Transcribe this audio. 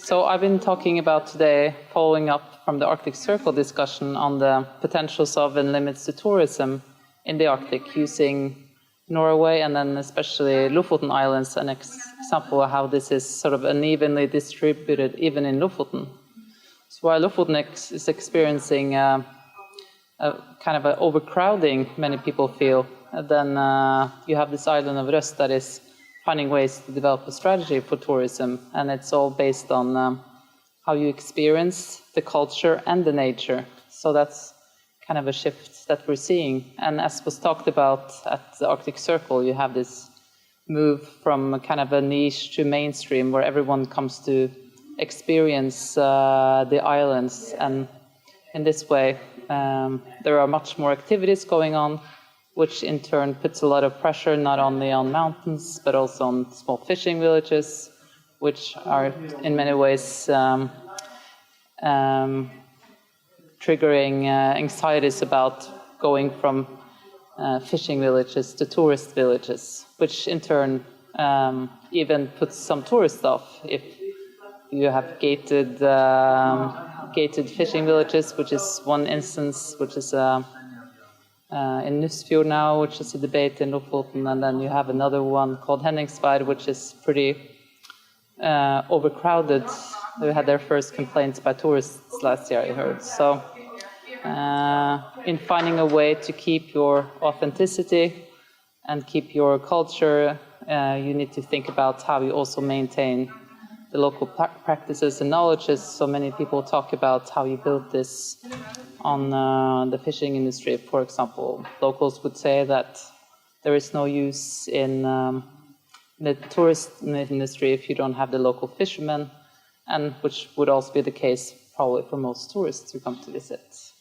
So I've been talking about today, following up from the Arctic Circle discussion on the potentials of and limits to tourism in the Arctic, using Norway and then especially Lofoten Islands, an example of how this is sort of unevenly distributed even in Lofoten. So while Lofoten is experiencing a kind of an overcrowding, many people feel, then you have this island of Røst that is finding ways to develop a strategy for tourism, and it's all based on how you experience the culture and the nature. So that's kind of a shift that we're seeing. And as was talked about at the Arctic Circle, you have this move from a kind of a niche to mainstream, where everyone comes to experience the islands. And in this way, there are much more activities going on, which in turn puts a lot of pressure not only on mountains, but also on small fishing villages, which are in many ways triggering anxieties about going from fishing villages to tourist villages, which in turn even puts some tourists off. If you have gated fishing villages, which is one instance, which is in Nuuk now, which is a debate in Lofoten, and then you have another one called Hen Expired, which is pretty overcrowded. They had their first complaints by tourists last year, I heard. So in finding a way to keep your authenticity and keep your culture, you need to think about how you also maintain the local practices and knowledges. So many people talk about how you build this on the fishing industry, for example. Locals would say that there is no use in the tourist industry if you don't have the local fishermen, and which would also be the case probably for most tourists who come to visit.